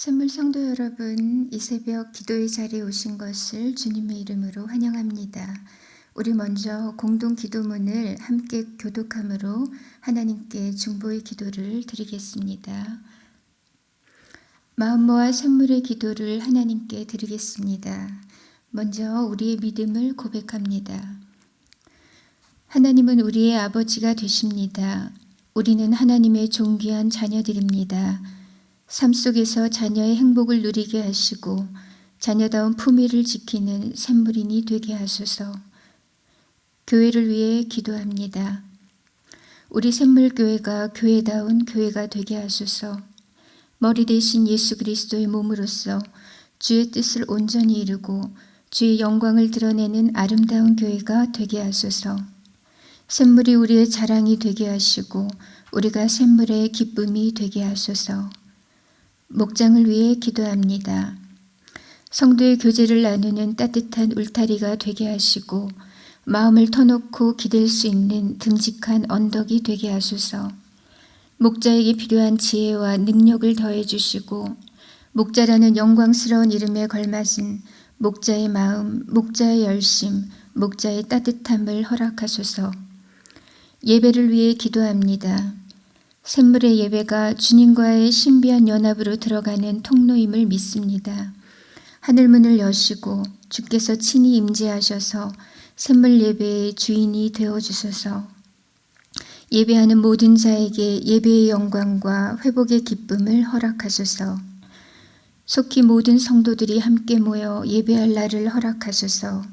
선물 성도 여러분, 이 새벽 기도의 자리에 오신 것을 주님의 이름으로 환영합니다. 우리 먼저 공동 기도문을 함께 교독함으로 하나님께 중보의 기도를 드리겠습니다. 마음 모아 선물의 기도를 하나님께 드리겠습니다. 먼저 우리의 믿음을 고백합니다. 하나님은 우리의 아버지가 되십니다. 우리는 하나님의 존귀한 자녀들입니다. 삶 속에서 자녀의 행복을 누리게 하시고 자녀다운 품위를 지키는 샘물인이 되게 하소서. 교회를 위해 기도합니다. 우리 샘물교회가 교회다운 교회가 되게 하소서. 머리 대신 예수 그리스도의 몸으로서 주의 뜻을 온전히 이루고 주의 영광을 드러내는 아름다운 교회가 되게 하소서. 샘물이 우리의 자랑이 되게 하시고 우리가 샘물의 기쁨이 되게 하소서. 목장을 위해 기도합니다. 성도의 교제를 나누는 따뜻한 울타리가 되게 하시고 마음을 터놓고 기댈 수 있는 듬직한 언덕이 되게 하소서. 목자에게 필요한 지혜와 능력을 더해 주시고 목자라는 영광스러운 이름에 걸맞은 목자의 마음, 목자의 열심, 목자의 따뜻함을 허락하소서. 예배를 위해 기도합니다. 샘물의 예배가 주님과의 신비한 연합으로 들어가는 통로임을 믿습니다. 하늘문을 여시고 주께서 친히 임재하셔서 샘물 예배의 주인이 되어주소서. 예배하는 모든 자에게 예배의 영광과 회복의 기쁨을 허락하소서. 속히 모든 성도들이 함께 모여 예배할 날을 허락하소서.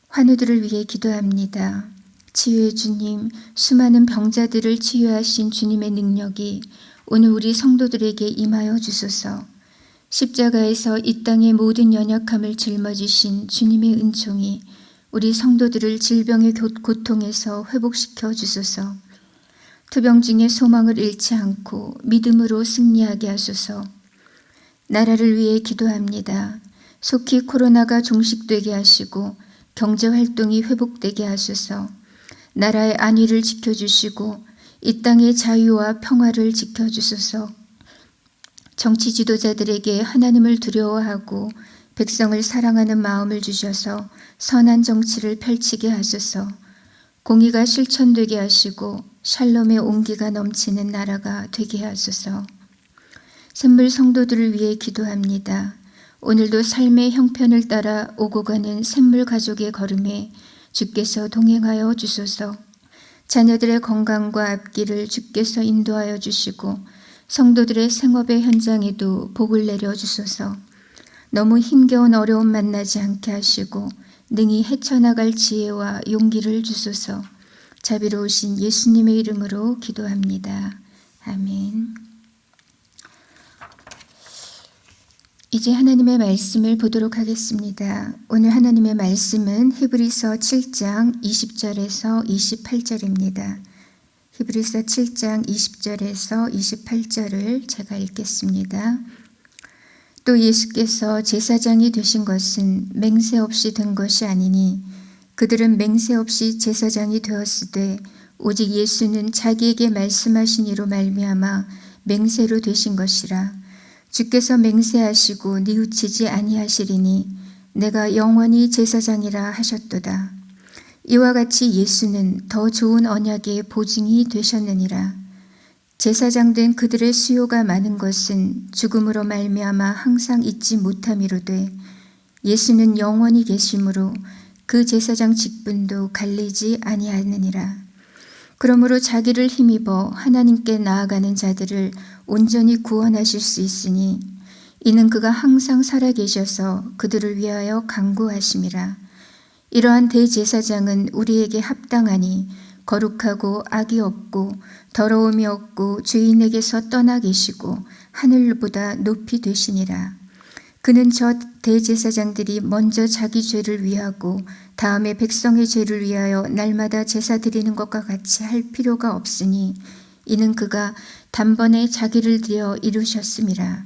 환우들을 위해 기도합니다. 치유의 주님, 수많은 병자들을 치유하신 주님의 능력이 오늘 우리 성도들에게 임하여 주소서. 십자가에서 이 땅의 모든 연약함을 짊어지신 주님의 은총이 우리 성도들을 질병의 고통에서 회복시켜 주소서. 투병 중에 소망을 잃지 않고 믿음으로 승리하게 하소서. 나라를 위해 기도합니다. 속히 코로나가 종식되게 하시고 경제활동이 회복되게 하소서. 나라의 안위를 지켜주시고 이 땅의 자유와 평화를 지켜주소서. 정치 지도자들에게 하나님을 두려워하고 백성을 사랑하는 마음을 주셔서 선한 정치를 펼치게 하소서. 공의가 실천되게 하시고 샬롬의 온기가 넘치는 나라가 되게 하소서. 샘물 성도들을 위해 기도합니다. 오늘도 삶의 형편을 따라 오고 가는 샘물 가족의 걸음에 주께서 동행하여 주소서. 자녀들의 건강과 앞길을 주께서 인도하여 주시고 성도들의 생업의 현장에도 복을 내려 주소서. 너무 힘겨운 어려움 만나지 않게 하시고 능히 헤쳐나갈 지혜와 용기를 주소서. 자비로우신 예수님의 이름으로 기도합니다. 아멘. 이제 하나님의 말씀을 보도록 하겠습니다. 오늘 하나님의 말씀은 히브리서 7장 20절에서 28절입니다. 히브리서 7장 20절에서 28절을 제가 읽겠습니다. 또 예수께서 제사장이 되신 것은 맹세 없이 된 것이 아니니 그들은 맹세 없이 제사장이 되었으되 오직 예수는 자기에게 말씀하신 이로 말미암아 맹세로 되신 것이라. 주께서 맹세하시고 뉘우치지 아니하시리니 내가 영원히 제사장이라 하셨도다. 이와 같이 예수는 더 좋은 언약의 보증이 되셨느니라. 제사장 된 그들의 수요가 많은 것은 죽음으로 말미암아 항상 잊지 못함이로되 예수는 영원히 계심으로 그 제사장 직분도 갈리지 아니하느니라. 그러므로 자기를 힘입어 하나님께 나아가는 자들을 온전히 구원하실 수 있으니 이는 그가 항상 살아계셔서 그들을 위하여 간구하심이라. 이러한 대제사장은 우리에게 합당하니 거룩하고 악이 없고 더러움이 없고 죄인에게서 떠나 계시고 하늘보다 높이 되시니라. 그는 저 대제사장들이 먼저 자기 죄를 위하고 다음에 백성의 죄를 위하여 날마다 제사 드리는 것과 같이 할 필요가 없으니 이는 그가 단번에 자기를 드려 이루셨음이라.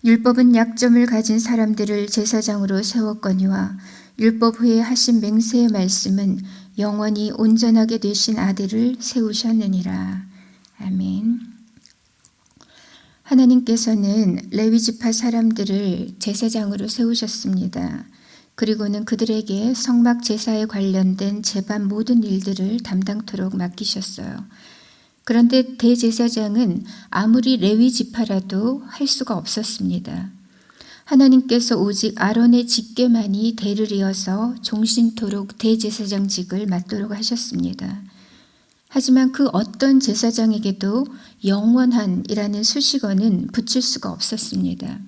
율법은 약점을 가진 사람들을 제사장으로 세웠거니와 율법 후에 하신 맹세의 말씀은 영원히 온전하게 되신 아들을 세우셨느니라. 아멘. 하나님께서는 레위 지파 사람들을 제사장으로 세우셨습니다. 그리고는 그들에게 성막 제사에 관련된 제반 모든 일들을 담당토록 맡기셨어요. 그런데 대제사장은 아무리 레위 지파라도 할 수가 없었습니다. 하나님께서 오직 아론의 직계만이 대를 이어서 종신토록 대제사장직을 맡도록 하셨습니다. 하지만 그 어떤 제사장에게도 영원한이라는 수식어는 붙일 수가 없었습니다.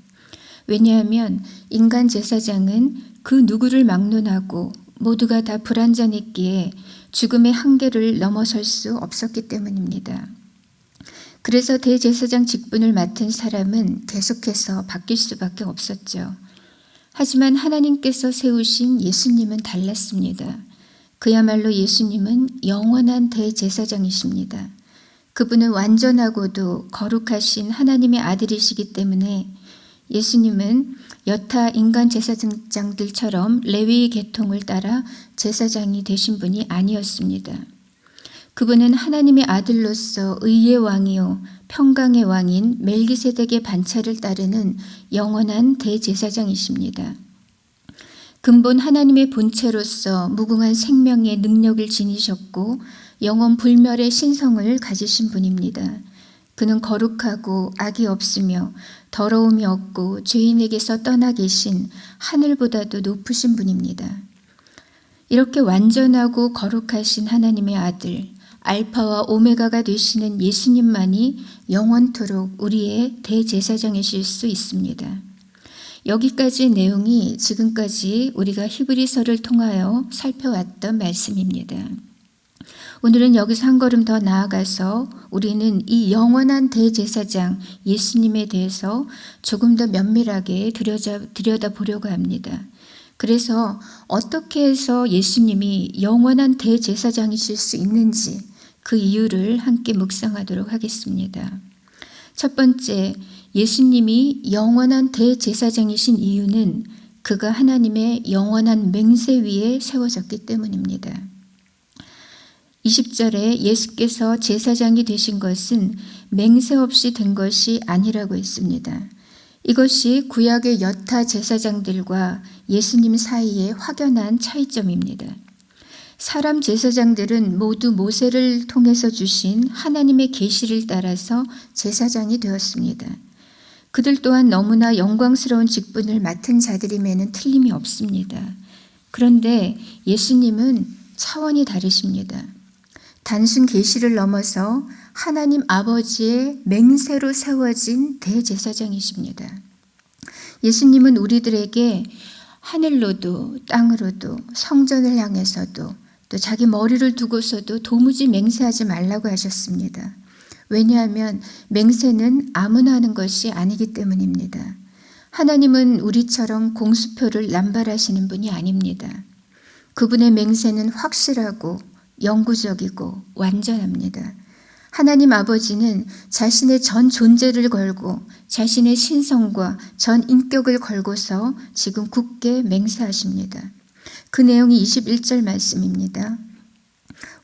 왜냐하면 인간 제사장은 그 누구를 막론하고 모두가 다 불완전했기에 죽음의 한계를 넘어설 수 없었기 때문입니다. 그래서 대제사장 직분을 맡은 사람은 계속해서 바뀔 수밖에 없었죠. 하지만 하나님께서 세우신 예수님은 달랐습니다. 그야말로 예수님은 영원한 대제사장이십니다. 그분은 완전하고도 거룩하신 하나님의 아들이시기 때문에 예수님은 여타 인간 제사장들처럼 레위 계통을 따라 제사장이 되신 분이 아니었습니다. 그분은 하나님의 아들로서 의의 왕이요 평강의 왕인 멜기세덱의 반차를 따르는 영원한 대제사장이십니다. 근본 하나님의 본체로서 무궁한 생명의 능력을 지니셨고 영원 불멸의 신성을 가지신 분입니다. 그는 거룩하고 악이 없으며 더러움이 없고 죄인에게서 떠나 계신 하늘보다도 높으신 분입니다. 이렇게 완전하고 거룩하신 하나님의 아들, 알파와 오메가가 되시는 예수님만이 영원토록 우리의 대제사장이실 수 있습니다. 여기까지의 내용이 지금까지 우리가 히브리서를 통하여 살펴왔던 말씀입니다. 오늘은 여기서 한 걸음 더 나아가서 우리는 이 영원한 대제사장 예수님에 대해서 조금 더 면밀하게 들여다보려고 합니다. 그래서 어떻게 해서 예수님이 영원한 대제사장이실 수 있는지 그 이유를 함께 묵상하도록 하겠습니다. 첫 번째, 예수님이 영원한 대제사장이신 이유는 그가 하나님의 영원한 맹세 위에 세워졌기 때문입니다. 20절에 예수께서 제사장이 되신 것은 맹세 없이 된 것이 아니라고 했습니다. 이것이 구약의 여타 제사장들과 예수님 사이의 확연한 차이점입니다. 사람 제사장들은 모두 모세를 통해서 주신 하나님의 계시를 따라서 제사장이 되었습니다. 그들 또한 너무나 영광스러운 직분을 맡은 자들임에는 틀림이 없습니다. 그런데 예수님은 차원이 다르십니다. 단순 계시를 넘어서 하나님 아버지의 맹세로 세워진 대제사장이십니다. 예수님은 우리들에게 하늘로도 땅으로도 성전을 향해서도 또 자기 머리를 두고서도 도무지 맹세하지 말라고 하셨습니다. 왜냐하면 맹세는 아무나 하는 것이 아니기 때문입니다. 하나님은 우리처럼 공수표를 남발하시는 분이 아닙니다. 그분의 맹세는 확실하고 영구적이고 완전합니다. 하나님 아버지는 자신의 전 존재를 걸고 자신의 신성과 전 인격을 걸고서 지금 굳게 맹세하십니다. 그 내용이 21절 말씀입니다.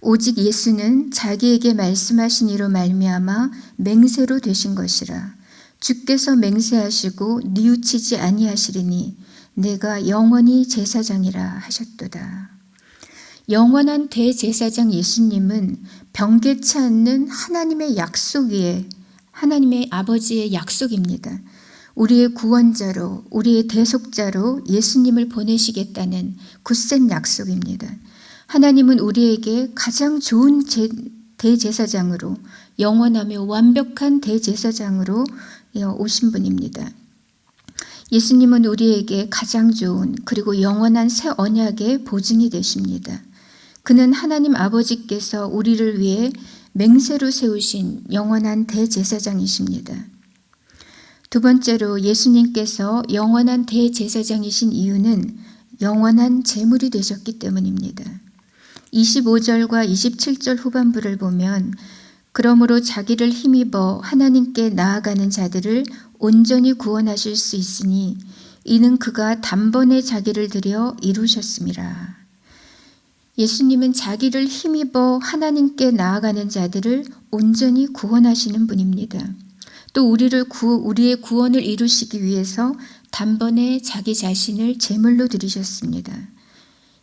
오직 예수는 자기에게 말씀하신 이로 말미암아 맹세로 되신 것이라. 주께서 맹세하시고 뉘우치지 아니하시리니 내가 영원히 제사장이라 하셨도다. 영원한 대제사장 예수님은 변개치 않는 하나님의 약속 위에 하나님의 아버지의 약속입니다. 우리의 구원자로 우리의 대속자로 예수님을 보내시겠다는 굳센 약속입니다. 하나님은 우리에게 가장 좋은 대제사장으로 영원하며 완벽한 대제사장으로 오신 분입니다. 예수님은 우리에게 가장 좋은 그리고 영원한 새 언약의 보증이 되십니다. 그는 하나님 아버지께서 우리를 위해 맹세로 세우신 영원한 대제사장이십니다. 두 번째로 예수님께서 영원한 대제사장이신 이유는 영원한 제물이 되셨기 때문입니다. 25절과 27절 후반부를 보면 그러므로 자기를 힘입어 하나님께 나아가는 자들을 온전히 구원하실 수 있으니 이는 그가 단번에 자기를 들여 이루셨음이라. 예수님은 자기를 힘입어 하나님께 나아가는 자들을 온전히 구원하시는 분입니다. 또 우리의 구원을 이루시기 위해서 단번에 자기 자신을 제물로 드리셨습니다.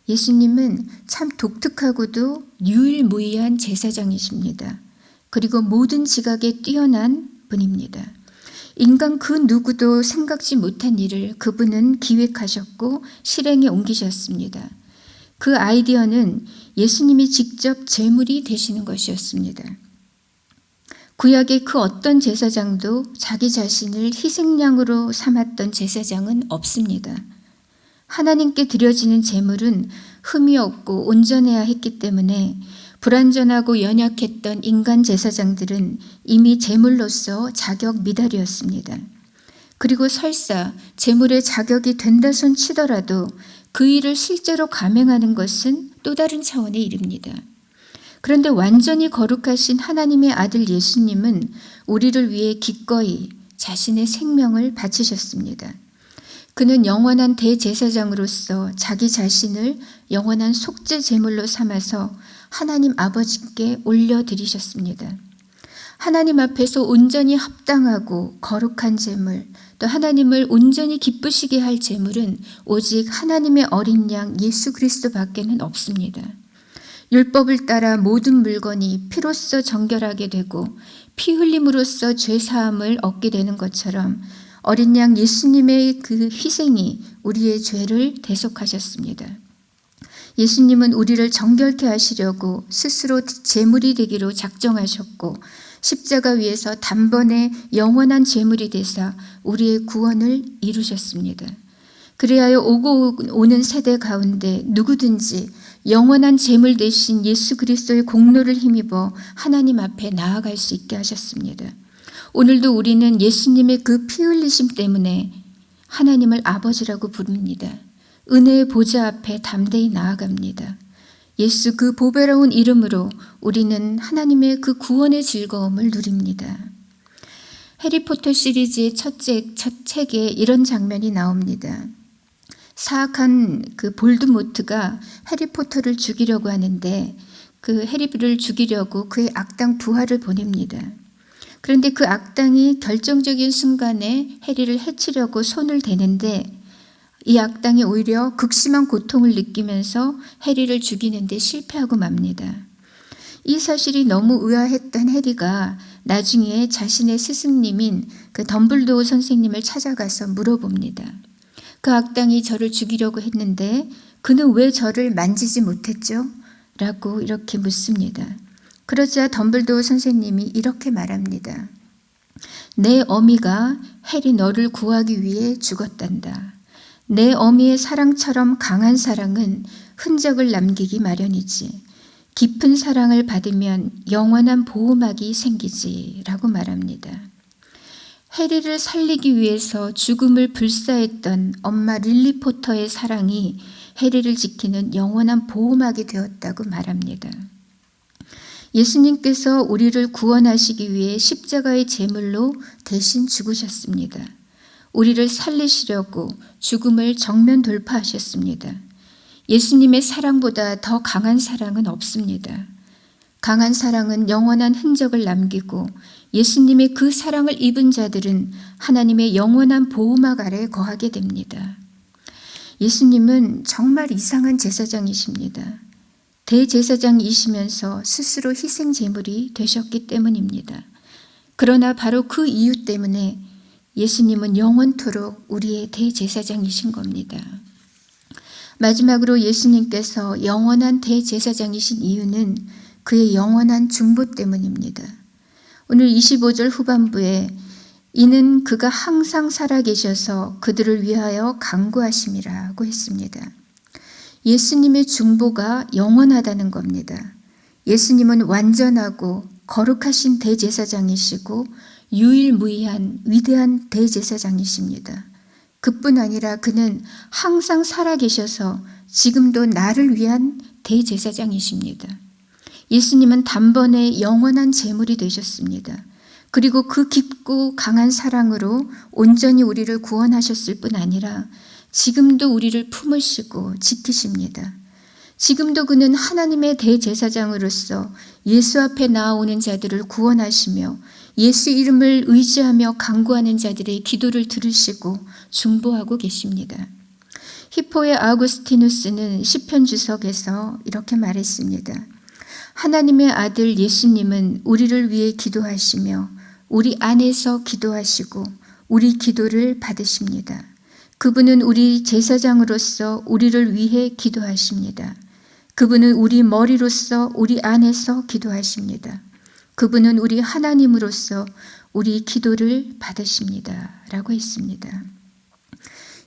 예수님은 참 독특하고도 유일무이한 제사장이십니다. 그리고 모든 지각에 뛰어난 분입니다. 인간 그 누구도 생각지 못한 일을 그분은 기획하셨고 실행에 옮기셨습니다. 그 아이디어는 예수님이 직접 제물이 되시는 것이었습니다. 구약의 그 어떤 제사장도 자기 자신을 희생양으로 삼았던 제사장은 없습니다. 하나님께 드려지는 제물은 흠이 없고 온전해야 했기 때문에 불완전하고 연약했던 인간 제사장들은 이미 제물로서 자격 미달이었습니다. 그리고 설사 제물의 자격이 된다 손 치더라도 그 일을 실제로 감행하는 것은 또 다른 차원의 일입니다. 그런데 완전히 거룩하신 하나님의 아들 예수님은 우리를 위해 기꺼이 자신의 생명을 바치셨습니다. 그는 영원한 대제사장으로서 자기 자신을 영원한 속죄 제물로 삼아서 하나님 아버지께 올려드리셨습니다. 하나님 앞에서 온전히 합당하고 거룩한 제물, 또 하나님을 온전히 기쁘시게 할 제물은 오직 하나님의 어린 양 예수 그리스도밖에는 없습니다. 율법을 따라 모든 물건이 피로써 정결하게 되고 피 흘림으로써 죄 사함을 얻게 되는 것처럼 어린 양 예수님의 그 희생이 우리의 죄를 대속하셨습니다. 예수님은 우리를 정결케 하시려고 스스로 제물이 되기로 작정하셨고 십자가 위에서 단번에 영원한 제물이 되사 우리의 구원을 이루셨습니다. 그리하여 오고 오는 세대 가운데 누구든지 영원한 제물 되신 예수 그리스도의 공로를 힘입어 하나님 앞에 나아갈 수 있게 하셨습니다. 오늘도 우리는 예수님의 그 피 흘리심 때문에 하나님을 아버지라고 부릅니다. 은혜의 보좌 앞에 담대히 나아갑니다. 예수 그 보배로운 이름으로 우리는 하나님의 그 구원의 즐거움을 누립니다. 해리포터 시리즈의 첫 책에 이런 장면이 나옵니다. 사악한 그 볼드모트가 해리포터를 죽이려고 하는데 그 해리를 죽이려고 그의 악당 부하를 보냅니다. 그런데 그 악당이 결정적인 순간에 해리를 해치려고 손을 대는데 이 악당이 오히려 극심한 고통을 느끼면서 해리를 죽이는데 실패하고 맙니다. 이 사실이 너무 의아했던 해리가 나중에 자신의 스승님인 그 덤블도어 선생님을 찾아가서 물어봅니다. 그 악당이 저를 죽이려고 했는데 그는 왜 저를 만지지 못했죠? 라고 이렇게 묻습니다. 그러자 덤블도어 선생님이 이렇게 말합니다. 내 어미가 해리 너를 구하기 위해 죽었단다. 내 어미의 사랑처럼 강한 사랑은 흔적을 남기기 마련이지. 깊은 사랑을 받으면 영원한 보호막이 생기지 라고 말합니다. 해리를 살리기 위해서 죽음을 불사했던 엄마 릴리 포터의 사랑이 해리를 지키는 영원한 보호막이 되었다고 말합니다. 예수님께서 우리를 구원하시기 위해 십자가의 제물로 대신 죽으셨습니다. 우리를 살리시려고 죽음을 정면 돌파하셨습니다. 예수님의 사랑보다 더 강한 사랑은 없습니다. 강한 사랑은 영원한 흔적을 남기고 예수님의 그 사랑을 입은 자들은 하나님의 영원한 보호막 아래 거하게 됩니다. 예수님은 정말 이상한 제사장이십니다. 대제사장이시면서 스스로 희생 제물이 되셨기 때문입니다. 그러나 바로 그 이유 때문에 예수님은 영원토록 우리의 대제사장이신 겁니다. 마지막으로 예수님께서 영원한 대제사장이신 이유는 그의 영원한 중보 때문입니다. 오늘 25절 후반부에 이는 그가 항상 살아계셔서 그들을 위하여 간구하심이라고 했습니다. 예수님의 중보가 영원하다는 겁니다. 예수님은 완전하고 거룩하신 대제사장이시고 유일무이한 위대한 대제사장이십니다. 그뿐 아니라 그는 항상 살아계셔서 지금도 나를 위한 대제사장이십니다. 예수님은 단번에 영원한 제물이 되셨습니다. 그리고 그 깊고 강한 사랑으로 온전히 우리를 구원하셨을 뿐 아니라 지금도 우리를 품으시고 지키십니다. 지금도 그는 하나님의 대제사장으로서 예수 앞에 나아오는 자들을 구원하시며 예수 이름을 의지하며 간구하는 자들의 기도를 들으시고 중보하고 계십니다. 히포의 아우구스티누스는 시편 주석에서 이렇게 말했습니다. 하나님의 아들 예수님은 우리를 위해 기도하시며 우리 안에서 기도하시고 우리 기도를 받으십니다. 그분은 우리 제사장으로서 우리를 위해 기도하십니다. 그분은 우리 머리로서 우리 안에서 기도하십니다. 그분은 우리 하나님으로서 우리 기도를 받으십니다. 라고 했습니다.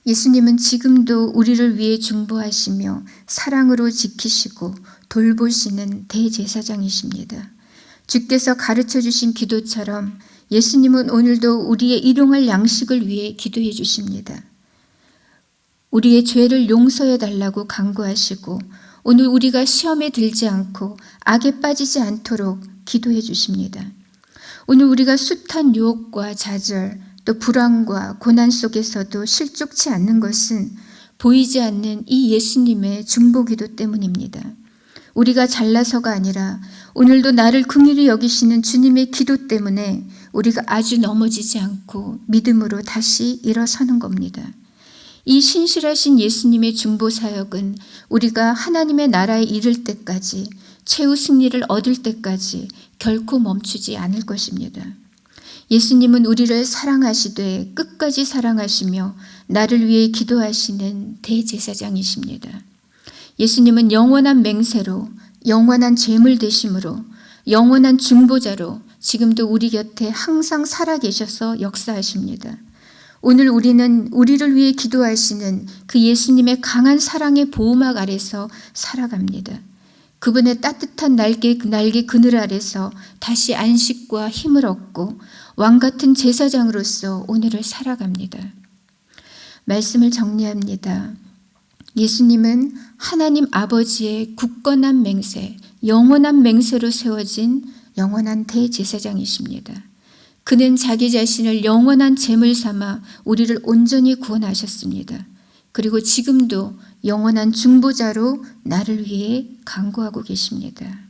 예수님은 지금도 우리를 위해 중보하시며 사랑으로 지키시고 돌보시는 대제사장이십니다. 주께서 가르쳐 주신 기도처럼 예수님은 오늘도 우리의 일용할 양식을 위해 기도해 주십니다. 우리의 죄를 용서해 달라고 간구하시고 오늘 우리가 시험에 들지 않고 악에 빠지지 않도록 기도해 주십니다. 오늘 우리가 숱한 유혹과 좌절 또 불안과 고난 속에서도 실족치 않는 것은 보이지 않는 이 예수님의 중보기도 때문입니다. 우리가 잘나서가 아니라 오늘도 나를 긍휼히 여기시는 주님의 기도 때문에 우리가 아주 넘어지지 않고 믿음으로 다시 일어서는 겁니다. 이 신실하신 예수님의 중보 사역은 우리가 하나님의 나라에 이를 때까지 최후 승리를 얻을 때까지 결코 멈추지 않을 것입니다. 예수님은 우리를 사랑하시되 끝까지 사랑하시며 나를 위해 기도하시는 대제사장이십니다. 예수님은 영원한 맹세로 영원한 제물 되심으로 영원한 중보자로 지금도 우리 곁에 항상 살아계셔서 역사하십니다. 오늘 우리는 우리를 위해 기도하시는 그 예수님의 강한 사랑의 보호막 아래서 살아갑니다. 그분의 따뜻한 날개 그늘 아래서 다시 안식과 힘을 얻고 왕같은 제사장으로서 오늘을 살아갑니다. 말씀을 정리합니다. 예수님은 하나님 아버지의 굳건한 맹세, 영원한 맹세로 세워진 영원한 대제사장이십니다. 그는 자기 자신을 영원한 제물 삼아 우리를 온전히 구원하셨습니다. 그리고 지금도 영원한 중보자로 나를 위해 간구하고 계십니다.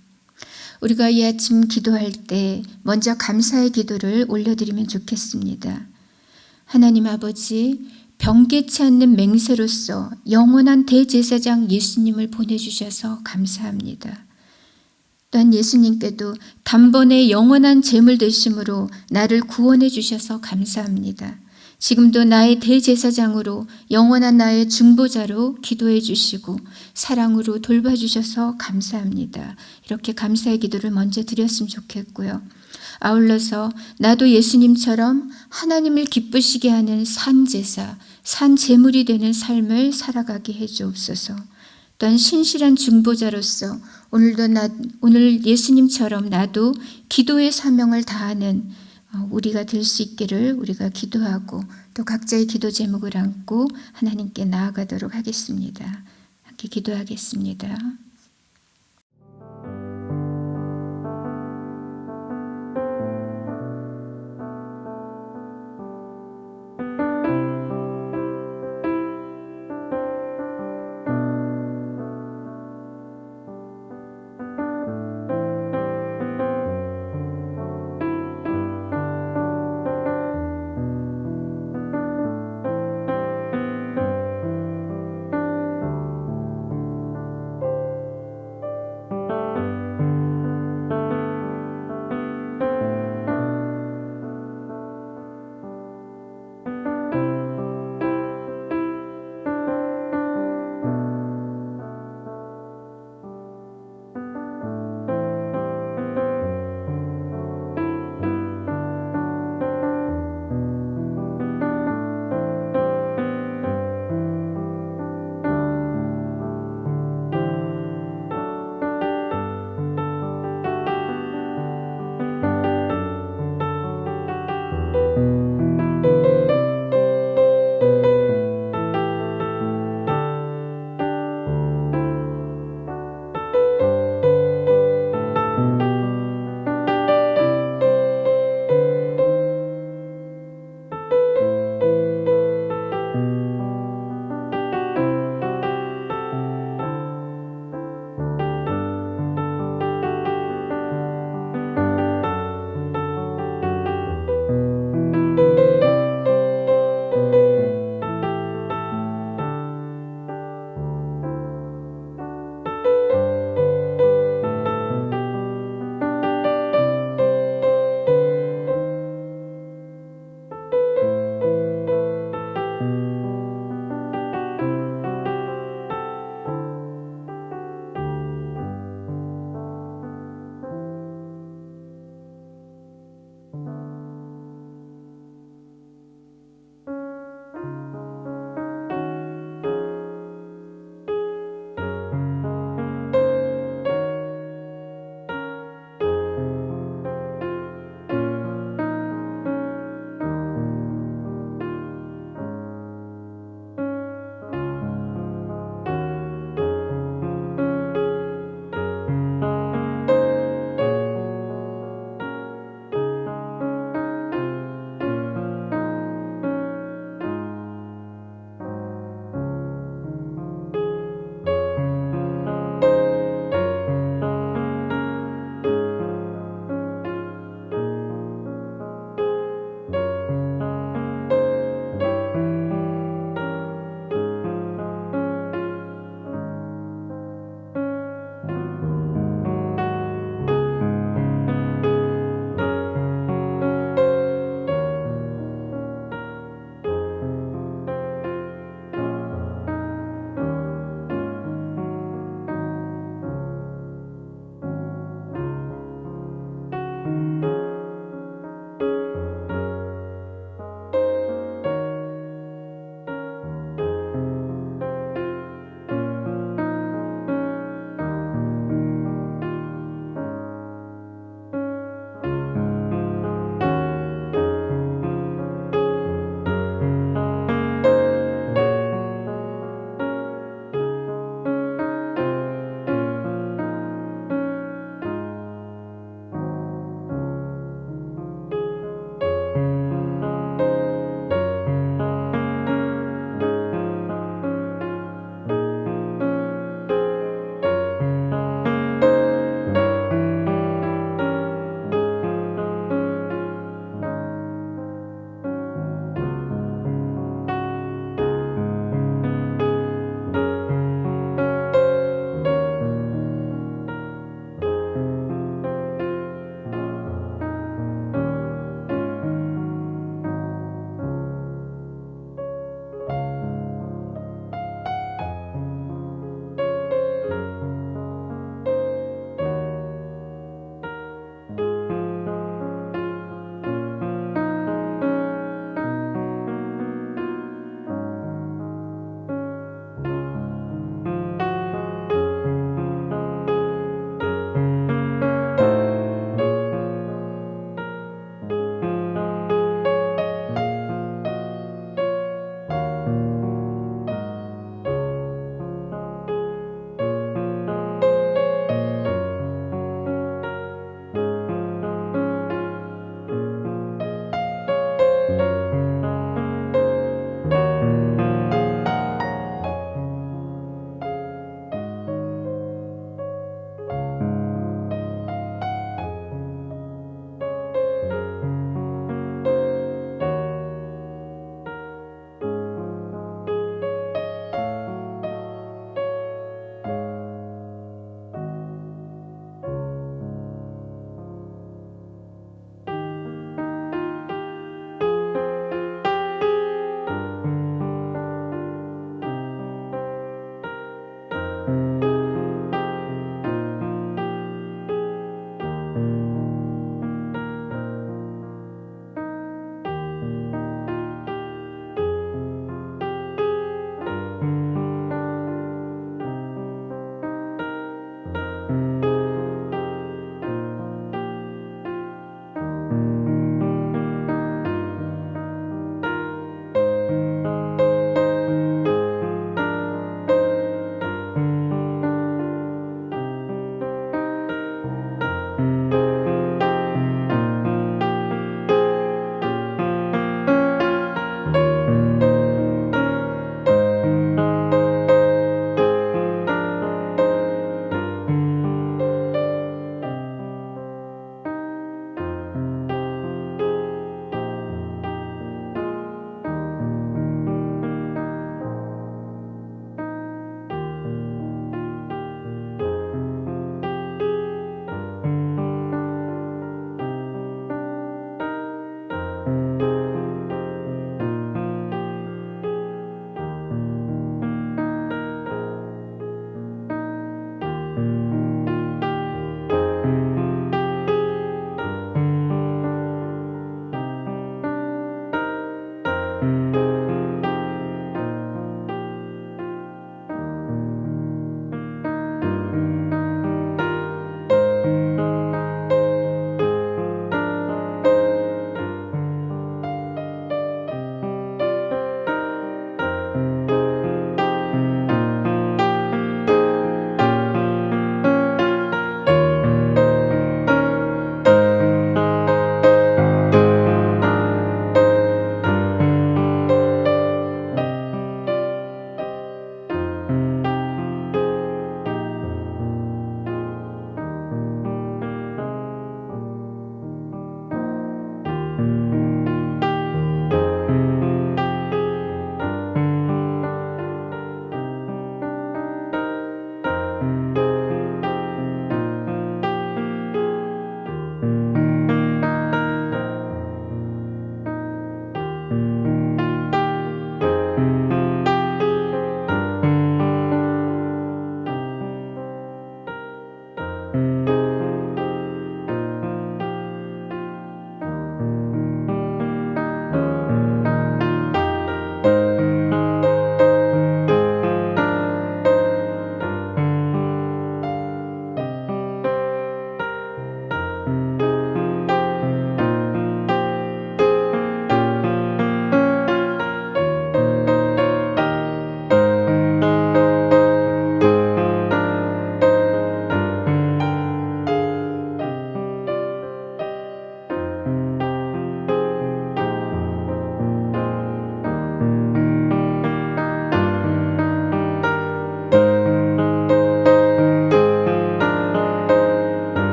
우리가 이 아침 기도할 때 먼저 감사의 기도를 올려드리면 좋겠습니다. 하나님 아버지, 변개치 않는 맹세로서 영원한 대제사장 예수님을 보내주셔서 감사합니다. 또한 예수님께도 단번에 영원한 제물 되심으로 나를 구원해 주셔서 감사합니다. 지금도 나의 대제사장으로 영원한 나의 중보자로 기도해 주시고 사랑으로 돌봐주셔서 감사합니다. 이렇게 감사의 기도를 먼저 드렸으면 좋겠고요. 아울러서 나도 예수님처럼 하나님을 기쁘시게 하는 산제사, 산제물이 되는 삶을 살아가게 해 주옵소서. 또한 신실한 중보자로서 오늘 예수님처럼 나도 기도의 사명을 다하는 우리가 될 수 있기를 우리가 기도하고 또 각자의 기도 제목을 안고 하나님께 나아가도록 하겠습니다. 함께 기도하겠습니다.